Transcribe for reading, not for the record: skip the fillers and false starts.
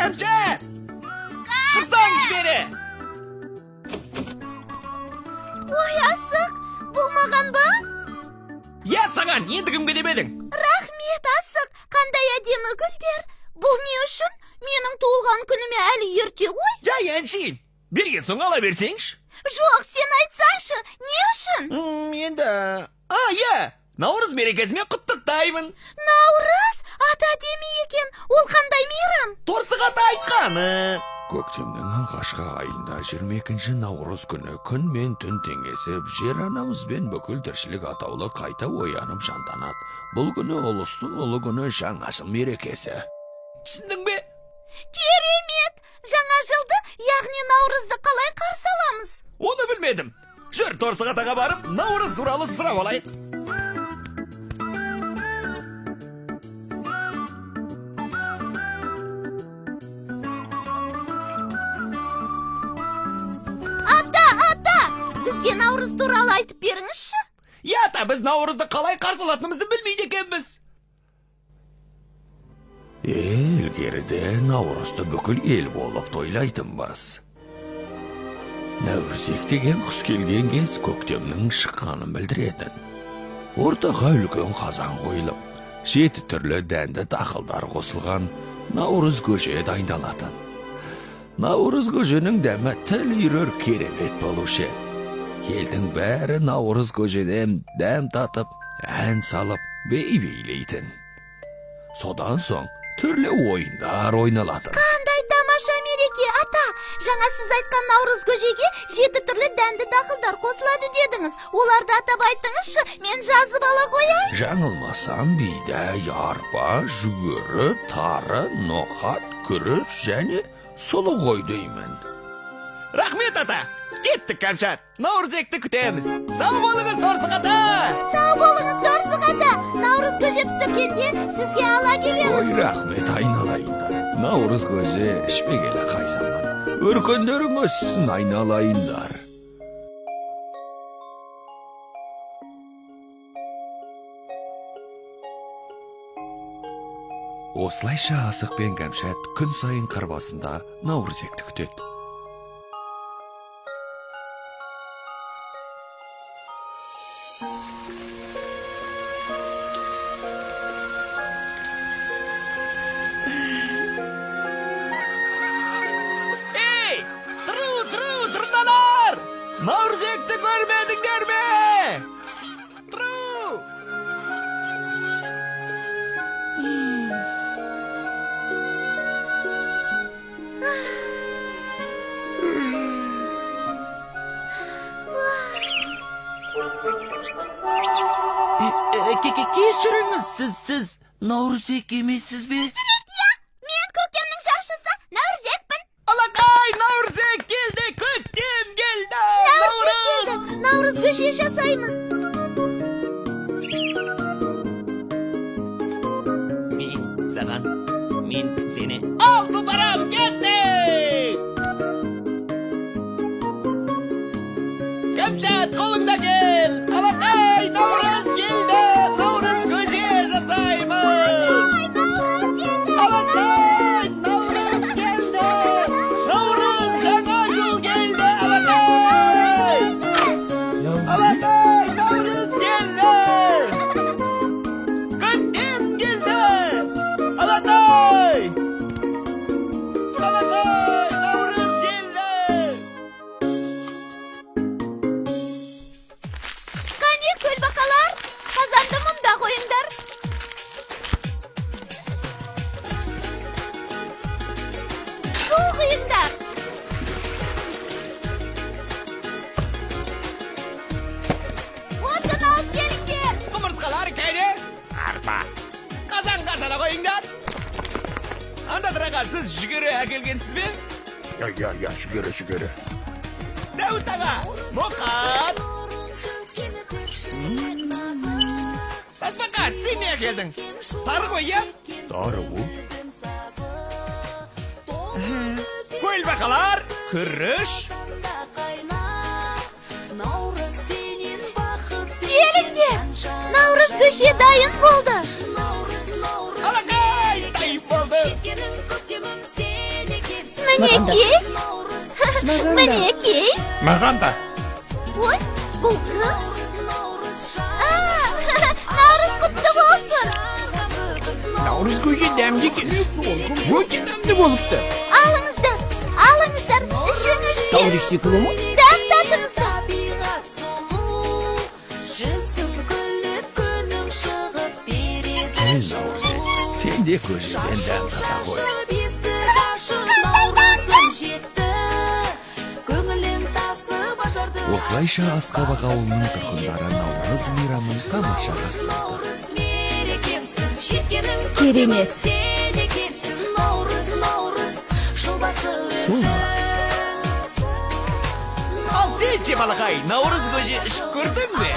Kamchat! Chiqsangiz beri! Voy asıq, bulmagan bu? Ya sagan, endi kimga deb eding? Rahmet asıq, qanday ademi gulder. Bulmuyor үшін mening tug'ilgan kunime ali erta qo'y. Ya yanchi, bir yil so'ng ola bersangchi. Yo'q, sen aytsangchi, ne uchun? Endi, ya, Navruz merakasini qutlaqtayman. Navruz, ata demi ekan, ol qanday meram? To'rsiq ata aytqani. Көктемнің алғашқы айында 22-ші Наурыз күні күн мен түн теңесіп, жер анамыз бен бүкіл тіршілік атаулы қайта оянып жантанат. Бұл күні ұлыстың ұлы күні жаңа жыл мерекесі. Түсіндің бе? Керемет! Жаңа жылды, яғни Наурызды қалай қарсы аламыз? Оны білмедім. Жүр, Торсық атаға барып, Наурыз туралы сұрап алайық. Бізге Наурыз туралы айтып беріңізші. Ya da biz Navruz'da қалай қарсы алатынымызды білмейді екенбіз. Ilgeride Navruz'da бүкіл ел болып тойлайтынбыз. Нәурізек деген құс келген кез көктемнің шыққанын білдіретін. Ортаға үлкен қазан қойылып, жеті түрлі дәнді дақылдар қосылған Наурыз көже дайындалатын. Наурыз көженің дәмі тіл үйрер керемет болушы. Елдің бәрі Наурыз көжеден дәм татып, ән салып, бей-бейлейтін. Содан соң түрлі ойындар ойналатын. Қандай тамаша мереке, ата! Жаңа сіз айтқан Наурыз көжеге 7 түрлі дәнді дақылдар қосылады дедіңіз. Оларды атап айтыңызшы, мен жазып ала қояйын. Жаңылмасам бидай, арпа, жүгері, тары, ноқат, күріш және сұлы ғой деймін. Рахмет ата! Кеттік, Камшат! Наурызекті күтеміз! Сау болыңыз, Торсық ата! Сау болыңыз, Торсық ата! Наурыз көже пісіргенде сізге ала келеміз. Ой, рахмет айналайындар. Наурыз көже ішпегелі қайсаман. Өркендерің өссін айналайындар. Осылайша Асық пен Кәмшат күн сайын қыр басында Наурызекті күтеді. Navruzekті көрмедіңдер ме? Тұру! Кешіріңіз, сіз Наурызек емессіз бе? Мен көктемнің жаршысы Наурызекпін. Алақай, Наурызек келді, көктем келді! Наурызек келді, Наурыз көже жасаймыз. Мен саған, мен сені алды барам, кетті! Камшат, қолыңда кел! Алақай, Наурыз келді! Наурыз көже жасаймыз! Алақай, Наурыз келді! Наурыз жаңа жыл келді, Алақай! Алақай, Наурыз келді! Көктем келді! Алақай! Алақай, Наурыз келді! Қане көлбақалар, қазанды мұнда қойыңдар. Су құйыңдар. Отын алып келіңдер. Құмырсқалар кәне? Арпа. Қазан қасана қойыңдар. Анда аға, сіз жүгері әкелгенсіз бе? Ya, şükürü. Дәуіт аға, Ноқат. Тасбақа, сен не әкелдің? Тары ғой, я? Darı bu. Көлбақалар, күріш. Келіңдер, Наурыз көже дайын болды. Алақай, дайын болды. Мінекей. Мінекей. Маған да. Ой, бұл кім? Наурыз құтты болсын. Наурыз көже дәмді екен. Өте дәмді болыпты. Алыңыздар, ішіңізге. Наурыз секілі ма? Дәм татыңыздар. Ey Navruzek, sen de köşeden dem tata koy. Осылайша Асқабақ ауылының тұрғындары Наурыз мейрамын тамашаға сылды. Керемет. Ал сен че балақай, Наурыз көже ішіп көрдің бе?